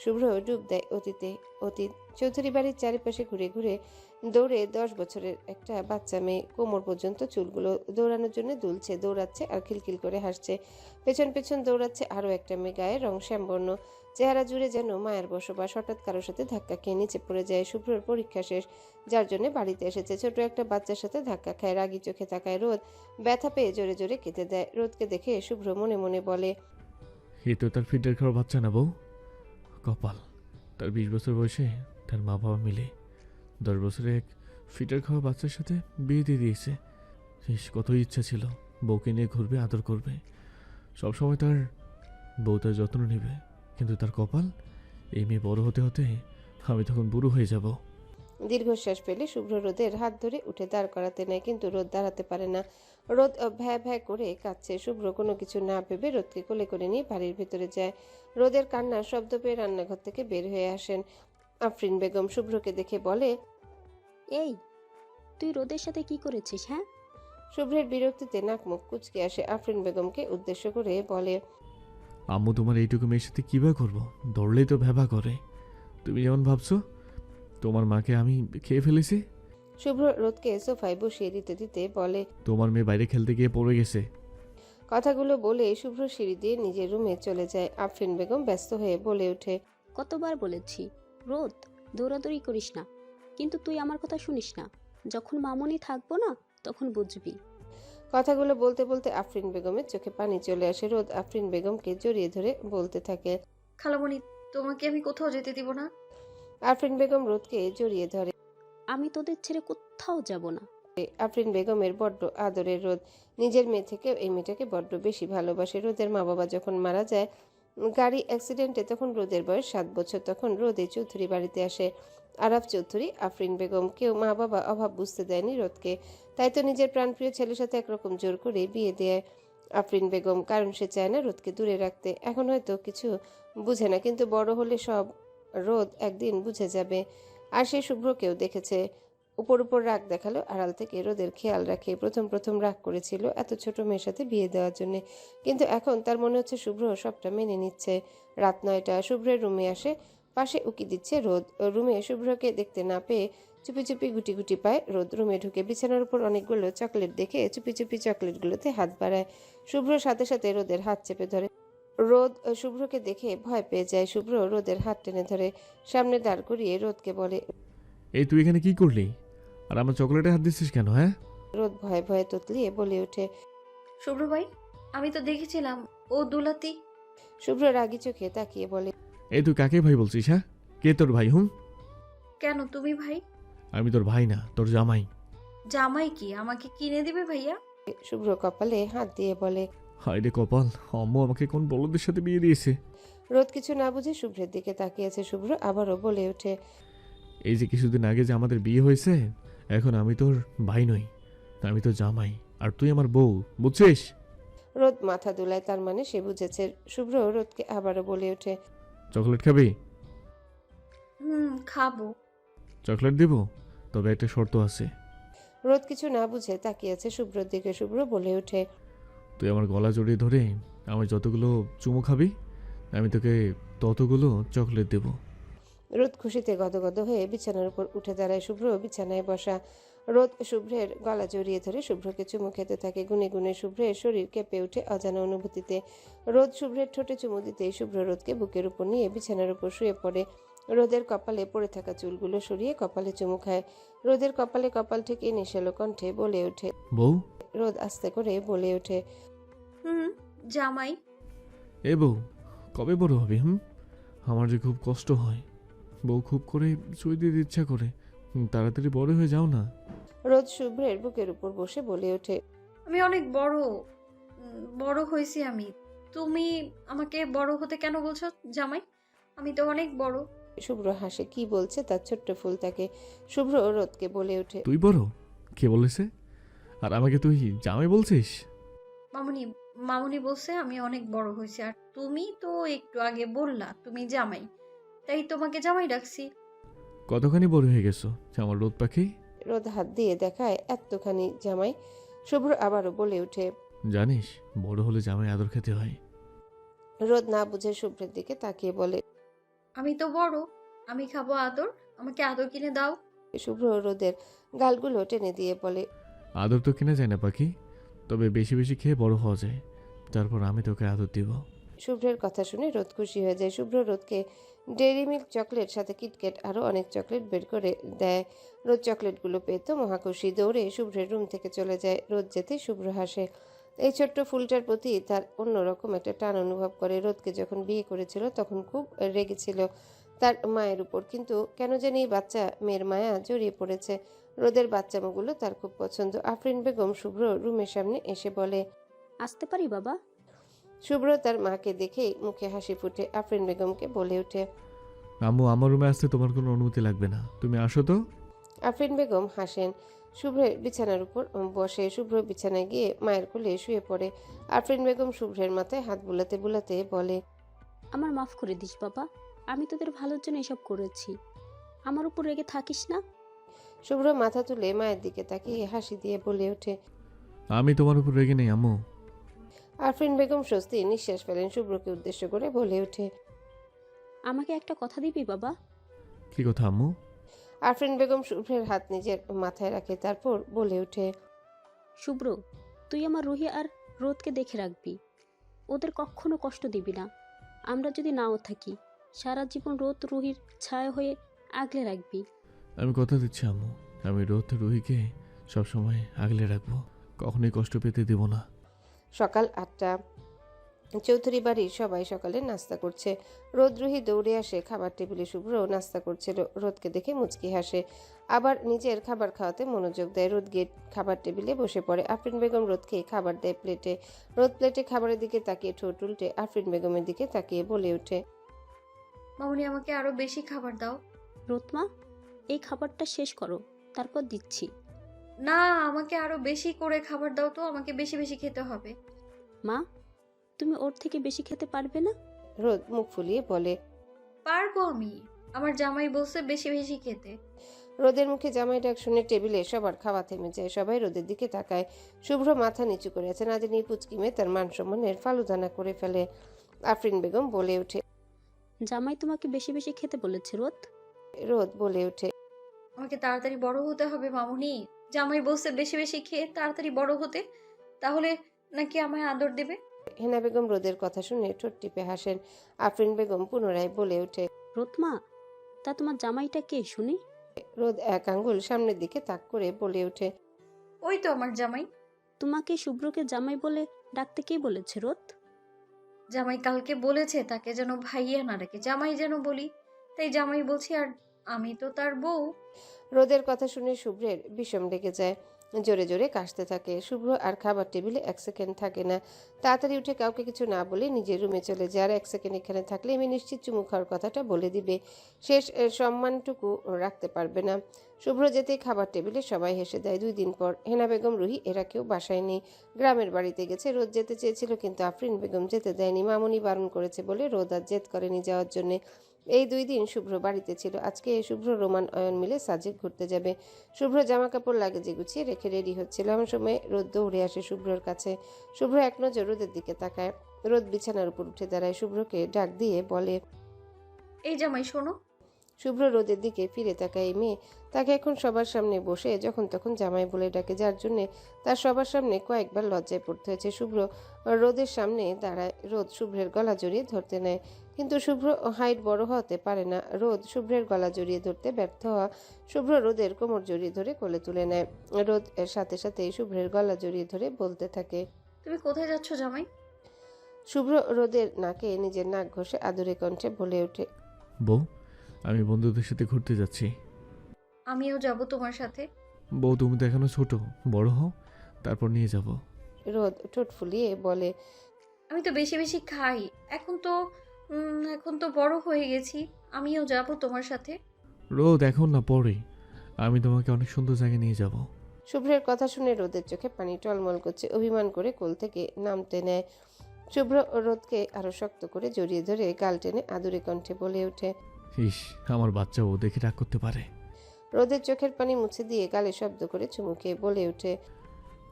শুভ্র ডুব দেয় অতীতে। অতীত চৌধুরী বাড়ির চারিপাশে ঘুরে ঘুরে দৌড়ে 10 বছরের একটা বাচ্চা মেয়ে, কোমর পর্যন্ত চুলগুলো, দৌড়ানোর জন্য দুলছে, দৌড়াচ্ছে আর খিলখিল করে হাসছে। পেছন পেছন দৌড়াচ্ছে আরও একটা মেয়ে, গায়ের রং শ্যামবর্ণ, চেহারা জুড়ে যেন মায়ের বসবাস। হঠাৎ কারোর সাথে ধাক্কা খেয়ে নিচে পড়ে যায়। শুভ্রর পরীক্ষা শেষ, যার জন্য বাড়িতে এসেছে। ছোট একটা বাচ্চার সাথে ধাক্কা খায়, রাগি চোখে তাকায় রোদ। ব্যথা পেয়ে জোরে জোরে কেঁদে দেয়। রোদকে দেখে শুভ্র মনে মনে বলে, এ তো তার ফিল্টার খাওয়ার বাচ্চা না বউ, কপাল। তার 20 বছর বয়সে তার মা বাবা মিলে 10 বছরে এক ফিটার খাওয়া বাচ্চার সাথে বিয়ে দিয়ে দিয়েছে। শেষ কত ইচ্ছা ছিল বউকে নিয়ে ঘুরবে, আদর করবে, সবসময় তার বউ তার যত্ন নেবে। কিন্তু তার কপাল, এই মেয়ে বড় হতে হতে আমি তখন বুড়ো হয়ে যাব। দীর্ঘশ্বাস ফেলে শুভ্র রোদের হাত ধরে উঠে দাঁড় করাতে নেয়, কিন্তু রোদ দাঁড়াতে পারে না। রোদ ভ্যা ভ্যা করে কাঁদছে। শুভ্র কোনো কিছু না ভেবে রোদকে কোলে করে নিয়ে বাড়ির ভেতরে যায়। রোদের কান্নার শব্দ পেয়ে রান্নাঘর থেকে বের হয়ে আসেন আফরিন বেগম। শুভ্রকে দেখে বলে, এই, তুই রোদের সাথে কি করেছিস? হ্যাঁ, শুভ্রের বিরক্তিতে নাক মুখ কুচকে আসে। আফরিন বেগমকে উদ্দেশ্য করে বলে, আম্মু তোমার এইটুকু মেয়ের সাথে কী বা করবো? দৌড়লেই তো ভ্যাবা করে। তুমি যেমন ভাবছো তোমার মাকে আমি খেয়ে ফেলেছি। শুভ্র রোদকে সোফায় বসিয়ে দিতে দিতে বলে, তোমার মেয়ে বাইরে খেলতে গিয়ে পড়ে গেছে। কথাগুলো বলে শুভ্র সিঁড়ি দিয়ে নিজের রুমে চলে যায়। আফরিন বেগম ব্যস্ত হয়ে বলে ওঠে, কতবার বলেছি রোদ দৌড়াদৌড়ি করিস না, কিন্তু তুই আমার কথা শুনিস না। যখন মামুনি থাকবো না তখন বুঝবি। কথাগুলো বলতে বলতে আফরিন বেগমের চোখে পানি চলে আসে। রোদ আফরিন বেগমকে জড়িয়ে ধরে বলতে থাকে, খালামণি, তোমাকে আমি কোথাও যেতে দিব না। আফরিন বেগম রোদকে জড়িয়ে ধরে। আমি তোদের ছেড়ে কোথাও যাব না। আফরিন বেগমের বড্ড আদরের রোদ। নিজের মেয়ে থেকে এই মেয়েটাকে বড্ড বেশি ভালোবাসে। রোদের মা বাবা যখন মারা যায় গাড়ি অ্যাক্সিডেন্টে, তখন রোদের বয়স 7 বছর। তখন রোদে চৌধুরী বাড়িতে আসে। আরাফ চৌধুরী, আফরিন বেগম, কেউ মা বাবা অভাব বুঝতে দেয়নি রোদকে। তাই তো নিজের প্রাণপ্রিয় ছেলের সাথে একরকম জোর করে বিয়ে দেয় আফরিন বেগম, কারণ সে চায় না রোদকে দূরে রাখতে। এখন হয়তো কিছু বুঝে না, কিন্তু বড় হলে সব রোদ একদিন বুঝে যাবে। আর সে শুভ্রকেও দেখেছে, উপর উপর রাগ দেখালো, আড়াল থেকে রোদের খেয়াল রাখে। প্রথম প্রথম রাগ করেছিল এত ছোট মেয়ের সাথে বিয়ে দেওয়ার জন্য, কিন্তু এখন তার মনে হচ্ছে শুভ্র সবটা মেনে নিচ্ছে। রাত 9টা, শুভ্রের রুমে আসে। পাশে উকি দিচ্ছে রোদ। রুমে শুভ্রকে দেখতে না পেয়ে চুপি চুপি গুটি গুটি পায় রোদ। রুমে ঢুকে বিছানার উপর অনেকগুলো চকলেট দেখে চুপি চুপি চকলেটগুলোতে হাত বাড়ায়। শুভ্র সাথে সাথে রোদের হাত চেপে ধরে। রোদ শুভ্রকে দেখে ভয় পেয়ে যায়। শুভ্র রোদের হাত টেনে ধরে সামনে দাঁড় করিয়ে রোদকে বলে, এই তুই এখানে কি করলি? আর আমার চকলেটে হাত দিচ্ছিস কেন? হ্যাঁ, রোদ ভয়ে ভয়ে তোতলিয়ে বলে ওঠে, শুভ্র ভাই, আমি তো দেখেছিলাম ও দুলাতি। শুভ্র রাগী চোখে তাকিয়ে বলে, এই তুই কাকে ভাই বলছিস? হ্যাঁ, কে তোর ভাই? কেন তুমি ভাই? আমি তোর ভাই না, তোর জামাই। জামাই কি আমাকে কিনে দিবে ভাইয়া? শুভ্র কপালে হাত দিয়ে বলে। হায় রে কপাল, আম্মু আমাকে কোন বলদের সাথে বিয়ে দিয়েছে। রোদ কিছু না বুঝে শুভ্রের দিকে তাকিয়েছে। শুভ্র আবারও বলে ওঠে, এই যে কিছুদিন আগে যে আমাদের বিয়ে হয়েছে, এখন আমি তোর ভাই নই, আমি তোর জামাই, আর তুই আমার বউ, বুঝছিস? রোদ মাথা দুলায়, তার মানে সে বুঝেছে। শুভ্র রোদকে আবারও বলে ওঠে, চকলেট খাবি? খাবো। চকলেট দেব, তবে একটা শর্ত আছে। রোদ কিছু না বুঝে তাকিয়েছে শুভ্রর দিকে। শুভ্র বলে ওঠে, তুই আমার গলা জড়িয়ে ধরে আমার যতগুলো চুমু খাবি, আমি তোকে ততগুলো চকলেট দেব। রোদ খুশিতে গদগদ হয়ে বিছানার উপর উঠে দাঁড়ায়। শুভ্র বিছানায় বসা। রোদ শুভ্রের গলা জড়িয়ে ধরে শুভ্রকে চুমু খেতে থাকে। গুনে গুনে শুভ্রের শরীর কেঁপে ওঠে অজানা অনুভূতিতে। রোদ শুভ্রের ঠোঁটে চুমু দিতেই শুভ্র রোদকে বুকের উপর নিয়ে বিছানার উপর শুয়ে পড়ে। রোদের কপালে পড়ে থাকা চুলগুলো সরিয়ে কপালে চুমু খায়। রোদের কপালে কপাল ঠেকিয়ে নেশালো কণ্ঠে বলে ওঠে। বউ? রোদ আস্তে করে বলে ওঠে, জামাই। এ বউ, কবে বড় হবে? আমার যে খুব কষ্ট হয়, বউ খুব করে চুই দিতে ইচ্ছা করে, তাড়াতাড়ি বড় হয়ে যাও না। রোদ শুভ্রের বুকের উপর বসে বলে ওঠে, আমি অনেক বড় বড় হয়েছি আমি। তুমি আমাকে বড় হতে কেন বলছো জামাই? আমি তো অনেক বড়। শুভ্র হাসে, কি বলছে তার ছোট্ট ফুল তাকে। শুভ্র রোদকে বলে ওঠে, তুই বড়? কে বলেছে? আর আমাকে তুই জামাই বলছিস? মামুনি মামুনি বলছে আমি অনেক বড় হয়েছি, আর তুমি তো একটু আগে বললা তুমি জামাই, তাই তোমাকে জামাই ডাকছি। কতখানি বড় হয়ে গেছো আমার রোদ পাখি? রোদ হাত দিয়ে দেখায় এতখানি জামাই। শুভ্র আবারও বলে ওঠে, জানিস, বড় হলে জামাই আদর খেতে হয়। রোদ না বুঝে শুভ্রের দিকে তাকিয়ে বলে, আমি তো বড়, আমি খাবো আদর, আমাকে আদর কিনে দাও। শুভ্র রোদের গালগুলো টেনে দিয়ে বলে, আদর তো কিনা যায় না পাখি, তবে বেশি বেশি খেয়ে বড় হওয়া যায়, তারপর আমি তোকে আদর দিব। শুভ্রের কথা শুনে রোদ খুশি হয়ে যায়। শুভ্র রোদকে ডেইরি মিল্ক চকলেট সাথে কিটক্যাট আরও অনেক চকলেট বের করে দেয়। রোদ চকলেটগুলো পেয়ে তো মহাখুশি, দৌড়ে শুভ্রের রুম থেকে চলে যায়। রোদ যেতে শুভ্র হাসে। এই ছোট্ট ফুলটার প্রতি তার অন্যরকম একটা টান অনুভব করে। রোদকে যখন বিয়ে করেছিল তখন খুব রেগেছিল তার মায়ের উপর, কিন্তু কেন জানি এই বাচ্চা মেয়ের মায়া জড়িয়ে পড়েছে। রোদের বাচ্চামোগুলো তার খুব পছন্দ। আফরিন বেগম শুভ্র রুমের সামনে এসে বলে, আসতে পারি বাবা? শুভ্র তার মাকে দেখেই মুখে হাসি ফুটে আফরিন বেগমকে বলে ওঠে, আম্মু, আমার রুমে আসতে তোমার কোনো অনুমতি লাগবে না, তুমি আসো তো। আফরিন বেগম হাসেন। শুভ্রের বিছানার উপর বসে। শুভ্র বিছানায় গিয়ে মায়ের কোলে শুয়ে পড়ে। আফরিন বেগম শুভ্রের মাথায় হাত বুলাতে বুলাতে বলে, আমার মাফ করে দিস বাবা, আমি তোদের ভালোর জন্য এসব করেছি, আমার উপর রেগে থাকিস না। শুভ্র মাথা তুলে মায়ের দিকে তাকিয়ে হাসি দিয়ে বলে ওঠে, আমি তোমার উপর রেগে নেই আম্মু। আফরিন বেগম স্বস্তি নিঃশ্বাস ফেলেন। শুভ্রকে উদ্দেশ্য করে বলে ওঠে, আমাকে একটা কথা দিবি বাবা? কি কথা আম্মু? আফরিন বেগম শুভ্রের হাত নিজের মাথায় রাখে, তারপর বলে ওঠে, শুভ্র, তুই আমার রুহি আর রোদকে দেখে রাখবি, ওদের কখনো কষ্ট দিবি না। আমরা যদি নাও থাকি, সারা জীবন রোদ রুহির ছায়া হয়ে আগলে রাখবি। আমি কথা দিচ্ছি আম্মু, আমি রোদ রুহিকে সবসময় আগলে রাখবো, কখনোই কষ্ট পেতে দেব না। সকাল 8টা। চৌধুরী বাড়ির সবাই সকালে নাস্তা করছে। রোদ রুহি দৌড়ে আসে খাবার টেবিলে। শুভ্র নাস্তা করছিল। রোদকে দেখে মুচকি হাসে, আবার নিজের খাবার খাওয়াতে মনোযোগ দেয়। রোদ গিয়ে খাবার টেবিলে বসে পড়ে। আফরিন বেগম রোদকে খাবার দেয় প্লেটে। রোদ প্লেটে খাবারের দিকে তাকিয়ে ঠোঁট উল্টে আফরিন বেগমের দিকে তাকিয়ে বলে ওঠে, মামুনি আমাকে আরো বেশি খাবার দাও। রোদমা, এই খাবারটা শেষ করো, তারপর দিচ্ছি। না, আমাকে আরো বেশি করে খাবার দাও তো, আমাকে বেশি বেশি খেতে হবে। মা, তুমি ওর থেকে বেশি খেতে পারবে না? রোদ মুখ ফুলিয়ে বলে, পারবো আমি, আমার জামাই বলছে বেশি বেশি খেতে। রোদের মুখে জামাই ডাক শুনে টেবিলে সবার খাওয়া থেমে যায়। সবাই রোদের দিকে তাকায়। শুভ্র মাথা নিচু করে আছে, না জানি পুচকি মেয়ে তার মান সম্মানের ফালুদানা করে ফেলে। আফরিন বেগম বলে ওঠে, জামাই তোমাকে বেশি বেশি খেতে বলেছে রোদ? রোদ বলে ওঠে, আমাকে তাড়াতাড়ি বড় হতে হবে মামুনি, জামাই বলছে বেশি বেশি খেয়ে তাড়াতাড়ি বড় হতে, তাহলে নাকি আমায় আদর দেবে। হেনা বেগম রোদের কথা শুনে ঠোঁট টিপে হাসেন। আফরিন বেগম পুনরায় বলে ওঠে, রোদমা, তা তোমার জামাইটা কে শুনি? রোদ এক আঙ্গুল সামনের দিকে তাক করে বলে ওঠে, ওই তো আমার জামাই। তোমাকে শুভ্রকে জামাই বলে ডাকতে কে বলেছে রোদ? জামাই কালকে বলেছে তাকে যেন ভাইয়া না ডাকে, জামাই যেন বলি, তাই জামাই বলছি। আর আমি তো তার বউ। রোদের কথা শুনে শুভ্রের বিষম লেগে যায়, জোরে জোরে কাশতে থাকে। শুভ্র আর খাবার টেবিলে 1 সেকেন্ড থাকে না, তাড়াতাড়ি উঠে কাউকে কিছু না বলে নিজের রুমে চলে যায়। আর 1 সেকেন্ড এখানে থাকলে আমি নিশ্চিত চুমু খাওয়ার কথাটা বলে দিবে, শেষ সম্মানটুকু রাখতে পারবে না। শুভ্র যেতেই খাবার টেবিলে সবাই হেসে দেয়। 2 দিন পর হেনা বেগম, রুহি এরা কেউ বাসায় নেই, গ্রামের বাড়িতে গেছে। রোদ যেতে চেয়েছিল কিন্তু আফরিন বেগম যেতে দেয়নি, মামুনি বারণ করেছে বলে রোদ আর জেদ করেনি যাওয়ার জন্যে। এই 2 দিন শুভ্র বাড়িতে ছিল। আজকে শুভ্র, রোমান, অয়ন মিলে সাজেক ঘুরতে যাবে। শুভ্র জামা কাপড় লাগেজে গুছিয়ে রেখে রেডি হচ্ছিল, এমন সময় রোদ দৌড়ে আসে শুভ্রর কাছে। শুভ্র এক নজর রোদের দিকে তাকায়। রোদ বিছানার উপর উঠে দাঁড়ায়, শুভ্রকে ডাক দিয়ে বলে, এই জামাই শোনো। শুভ্র রোদের দিকে ফিরে তাকায়। এই মেয়ে তাকে এখন সবার সামনে বসে যখন তখন জামাই বলে ডাকে, যার জন্যে তার সবার সামনে কয়েকবার লজ্জায় পড়তে হয়েছে। শুভ্র রোদের সামনে দাঁড়ায়। রোদ শুভ্রের গলা জড়িয়ে ধরতে নেয়, কিন্তু শুভ্র হাইট বড় হতে পারে না। রোদ শুভ্রের গলা জড়িয়ে ধরতে ব্যর্থ হওয়া শুভ্র রোদের কোমর জড়িয়ে ধরে কোলে তুলে নেয়। রোদ এর সাথে সাথে শুভ্রের গলা জড়িয়ে ধরে বলতে থাকে, তুমি কোথায় যাচ্ছ জামাই? শুভ্র রোদের নাকে নিজের নাক ঘষে আদুরে কণ্ঠে বলে ওঠে, বউ, আমি বন্ধুদের সাথে ঘুরতে যাচ্ছি। আমিও যাব তোমার সাথে। বউ, তুমি তো এখনো ছোট, বড় হও, তারপর নিয়ে যাব। রোদ ঠোঁট ফুলিয়ে বলে, আমি তো বেশি বেশি খাই, এখন তো বড় হয়ে গেছি, আমিও যাব তোমার সাথে। রোদ, এখন না, পরে। আমি তোমাকে অনেক সুন্দর জায়গায় নিয়ে যাব। শুভ্রের কথা শুনে রোদের চোখে পানি টলমল করছে। অভিমান করে কোল থেকে নামতে নেয়। শুভ্র রোদকে আরো শক্ত করে জড়িয়ে ধরে গাল টেনে আদুরে কণ্ঠে বলে ওঠে, ইস, আমার বাচ্চা ও দেখে রাগ করতে পারে। রোদের চোখের পানি মুছে দিয়ে গালে শব্দ করে চুমু খেয়ে বলে ওঠে,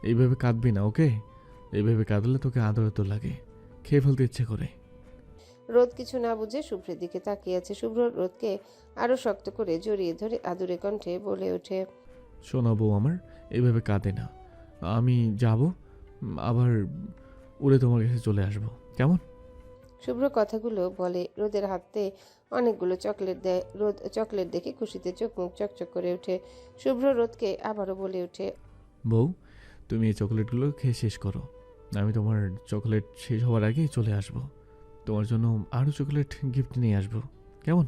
এইভাবে কাঁদবি না, ওকে? এইভাবে কাঁদলে তোকে আদরে তো লাগে, খেয়ে ফেলতে ইচ্ছে করে। রোদ কিছু না বুঝে শুভ্রের দিকে তাকিয়ে আছে। শুভ্র রোদকে আরো শক্ত করে জড়িয়ে ধরে আদুরে কণ্ঠে বলে ওঠে, শোনা বউ আমার, এইভাবে কাঁদে না। আমি যাব, আবার উড়ে তোমার কাছে চলে আসবো, কেমন? শুভ্র কথাগুলো বলে রোদের হাতে অনেকগুলো চকলেট দেয়। রোদ চকলেট দেখে খুশিতে চোখ মুখ চকচক করে ওঠে। শুভ্র রোদকে আবারও বলে ওঠে, বউ, তুমি এই চকলেটগুলো খেয়ে শেষ করো, আমি তোমার চকলেট শেষ হওয়ার আগেই চলে আসবো। তোমার জন্য আরও চকলেট গিফট নিয়ে আসবো, কেমন?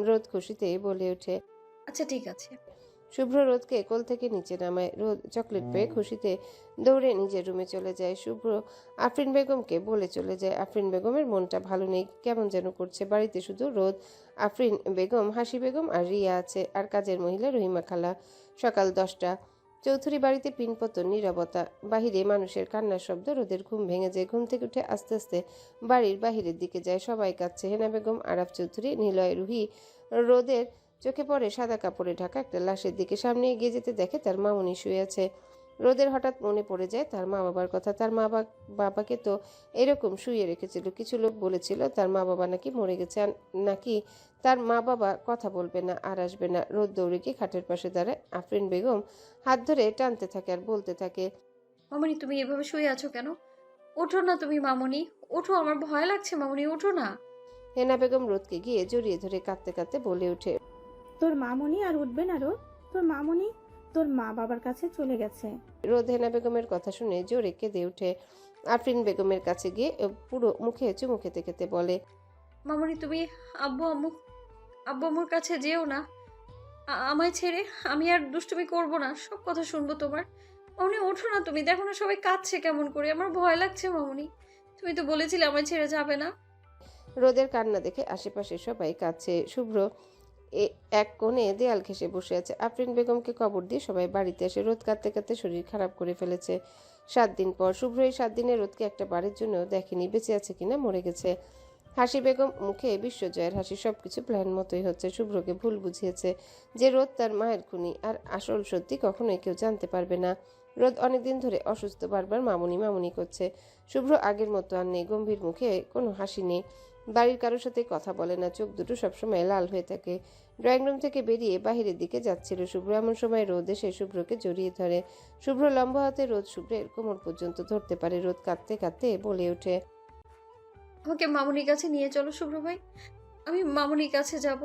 রোদ খুশিতে বলে ওঠে। আচ্ছা ঠিক আছে। শুভ্র রোদকে কোল থেকে নিচে নামায়। রোদ চকলেট পেয়ে খুশিতে দৌড়ে নিজের রুমে চলে যায়। শুভ্র আফরিন বেগমকে বলে চলে যায়। আফরিন বেগমের মনটা ভালো নেই, কেমন যেন করছে। বাড়িতে শুধু রোদ, আফরিন বেগম, হাসি বেগম আর রিয়া আছে, আর কাজের মহিলা রহিমা খালা। সকাল 10টা। চৌধুরী বাড়িতে পিনপতন, নীরবতা। বাহিরে মানুষের কান্নার শব্দ। রোদের ঘুম ভেঙে যায়। ঘুম থেকে উঠে আস্তে আস্তে বাড়ির বাহিরের দিকে যায়। সবাই কাঁদছে। হেনা বেগম, আরাফ চৌধুরী, নিলয়, রুহি। রোদের চোখে পড়ে সাদা কাপড়ে ঢাকা একটা লাশের দিকে। সামনে এগিয়ে যেতে দেখে তার মামুনি শুয়ে আছে। রোদের হঠাৎ মনে পড়ে যায় তার মা বাবার কথা। তার বাবাকে তো এরকম শুয়ে রেখেছিল। কিছু লোক বলেছিল তার মা বাবা নাকি মরে গেছে, আর নাকি তার মা বাবা কথা বলবে না আর আসবে না। রোদ দৌড়ে গিয়ে খাটের পাশে দাঁড়ায়। আফরিন বেগম হাত ধরে টানতে থাকে আর বলতে থাকে, মামনি তুমি এভাবে শুয়ে আছো কেন? ওঠো না তুমি মামনি, ওঠো, আমার ভয় লাগছে মামনি, ওঠো না। হেনা বেগম রোদকে গিয়ে জড়িয়ে ধরে কাঁদতে কাঁদতে বলে ওঠে, তোর মামনি আর উঠবে না রোদ, তোর মামনি তোর মা বাবার কাছে চলে গেছে। রোদ হেনা বেগমের কথা শুনে জোরে কেঁদে ওঠে। আফরিন বেগমের কাছে গিয়ে পুরো মুখে চুমু খেতে খেতে বলে, মামনি তুমি আব্বু আম্মুর কাছে যেও না, আমায় ছেড়ে। আমি আর দুষ্টুমি করব না, সব কথা শুনবো তোমার। মামনি ওঠো না তুমি, দেখো না সবাই কাঁদছে কেমন করে, আমার ভয় লাগছে মামনি। তুমি তো বলেছিলে আমায় ছেড়ে যাবে না। রোদের কান্না দেখে আশেপাশে সবাই কাঁদছে। শুভ্র এক কোণে দেয়াল ঘেঁষে বসে আছে। আফরিন বেগমকে কবর দিয়ে সবাই বাড়িতে আসে। রোদ কাঁদতে কাঁদতে শরীর খারাপ করে ফেলেছে। 7 দিন পর। শুভ্র এই 7 দিনে রোদকে একটা বারের জন্য দেখেনি, বেঁচে আছে কিনা মরে গেছে। হাসি বেগম মুখে বিশ্বজয়ের হাসি। সবকিছু প্ল্যান মতোই হচ্ছে। শুভ্রকে ভুল বুঝিয়েছে যে রোদ তার মায়ের খুনি, আর আসল সত্যি কখনোই কেউ জানতে পারবে না। রোদ অনেকদিন ধরে অসুস্থ, বারবার মামুনি মামুনি করছে। শুভ্র আগের মতো আর নেই, গম্ভীর মুখে কোনো হাসি নেই, বাড়ির কারোর সাথে কথা বলে না, চোখ দুটো সবসময় লাল হয়ে থাকে। ড্রয়িং রুম থেকে বেরিয়ে বাহিরের দিকে যাচ্ছিল শুভ্র, এমন সময় রোদ এসে শুভ্রকে জড়িয়ে ধরে। শুভ্র লম্বা হাতে রোদ শুভ্রের কোমর পর্যন্ত ধরতে পারে। রোদ কাঁদতে কাঁদতে বলে ওঠে, আমাকে মামুনির কাছে নিয়ে চলো শুভ্র ভাই, আমি মামুনির কাছে যাব।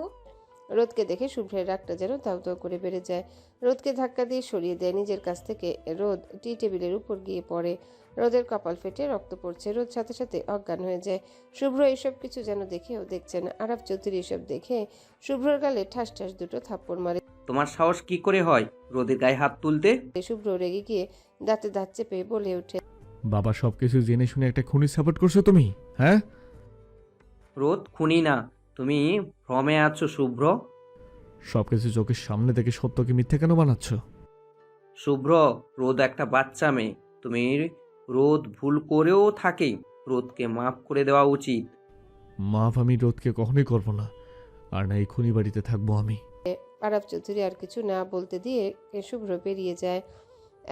রোদকে দেখে শুভ্রের রাগটা যেন তাও তাও করে বেড়ে যায়। রোদকে ধাক্কা দিয়ে সরিয়ে দেয় নিজের কাছ থেকে। রোদ টি টেবিলের উপর গিয়ে পড়ে। রোদের কপাল ফেটে রক্ত পড়ছে। রোদ সাথে সাথে অজ্ঞান হয়ে যায়। শুভ্র এসব কিছু যেন দেখেও দেখছে না। আরাফ চৌধুরী এসব দেখে শুভ্রর গালে ঠাস ঠাস দুটো থাপ্পড় মারে। তোমার সাহস কি করে হয় রোদের গায়ে হাত তুলতে? শুভ্র রেগে গিয়ে দাঁতে দাঁত চেপে বলে ওঠে, বাবা সবকিছু জেনে শুনে একটা খুনি সাপোর্ট করছো তুমি, হ্যাঁ? রোদ খুনি না, তুমি ভ্রমে আছো শুভ্র। সবকিছু চোখের সামনে থেকে সত্যকে মিথ্যে কেন বানাচ্ছ? শুভ্র, রোদ একটা বাচ্চা মেয়ে। তুমি রোদ ভুল করেও থাকে, রোদকে মাফ করে দেওয়া উচিত। মাফ আমি রোদকে কখনোই করব না, আর না এই খুনি বাড়িতে থাকবো আমি। আরাফ চৌধুরী আর কিছু না বলতে দিয়ে শুভ্র বেরিয়ে যায়।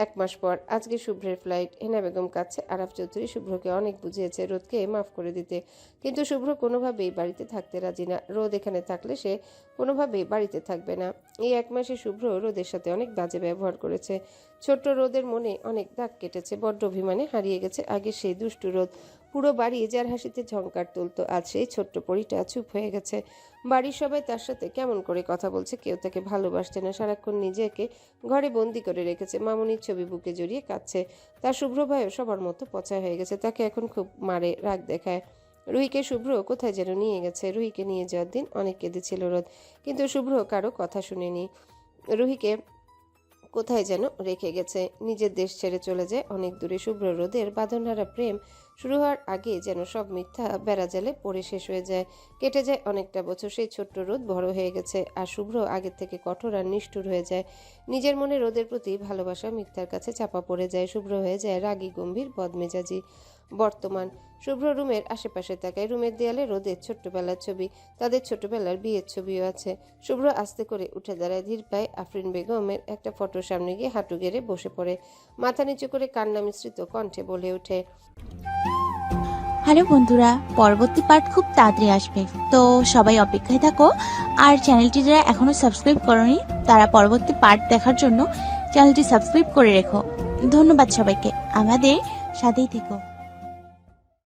1 মাস পর আজকে শুভ্রের ফ্লাইট। হেনা বেগম কাছে আরাফ চৌধুরী শুভ্রকে অনেক বুঝিয়েছে রোদকে মাফ করে দিতে, কিন্তু শুভ্র কোনোভাবেই বাড়িতে থাকতে রাজি না। রোদ এখানে থাকলে সে কোনোভাবেই বাড়িতে থাকবে না। এই 1 মাসে শুভ্র রোদের সাথে অনেক বাজে ব্যবহার করেছে। ছোট্ট রোদের মনে অনেক দাগ কেটেছে। বড্ড অভিমানে হারিয়ে গেছে আগে সেই দুষ্টু রোদ। পুরো বাড়ি যার হাসিতে ঝংকার তুলতো, আজ সেই ছোট্ট পরিটা চুপ হয়ে গেছে। বাড়ির সবাই তার সাথে কেমন করে কথা বলছে, কেউ তাকে ভালোবাসছে না। সারাক্ষণ নিজেকে ঘরে বন্দি করে রেখেছে। মামুনির ছবি বুকে জড়িয়ে কাঁদছে। তার শুভ্র ভাইও সবার মতো পচা হয়ে গেছে। তাকে এখন খুব মারে, রাগ দেখায়। রুহিকে শুভ্র কোথায় যেন নিয়ে গেছে। রুহিকে নিয়ে যাওয়ার দিন অনেক কেঁদেছিল রোদ, কিন্তু শুভ্র কারো কথা শুনেনি। রুহিকে কোথায় যেন রেখে গেছে, নিজের দেশ ছেড়ে চলে যায় অনেক দূরে। শুভ্র রোদের বাঁধনহারা প্রেম শুরু হওয়ার আগে যেন সব মিথ্যা বেড়াজালে পড়ে শেষ হয়ে যায়। কেটে যায় অনেকটা বছর। সেই ছোট্ট রোদ বড় হয়ে গেছে, আর শুভ্র আগের থেকে কঠোর আর নিষ্ঠুর হয়ে যায়। নিজের মনে রোদের প্রতি ভালোবাসা মিথ্যার কাছে চাপা পড়ে যায়। শুভ্র হয়ে যায় রাগী, গম্ভীর, বদমেজাজি। বর্তমান শুভ্র রুমের আশেপাশে তাকায়। রুমের দেয়ালে রোদের ছোট্টবেলার ছবি, তাদের ছোটবেলার বিয়ের ছবিও আছে। শুভ্র আস্তে করে উঠে দাঁড়ায়। ধীর পায়ে আফরিন বেগমের একটা ফটোর সামনে গিয়ে হাঁটু গেড়ে বসে পড়ে। মাথা নিচু করে কান্না মিশ্রিত কণ্ঠে বলে ওঠে, হ্যালো বন্ধুরা, পরবর্তী পার্ট খুব তাড়াতাড়ি আসবে, তো সবাই অপেক্ষায় থাকো। আর চ্যানেলটি যারা এখনো সাবস্ক্রাইব করনি তারা পরবর্তী পার্ট দেখার জন্য চ্যানেলটি সাবস্ক্রাইব করে রেখো। ধন্যবাদ সবাইকে, আমাদের সাথেই থেকো।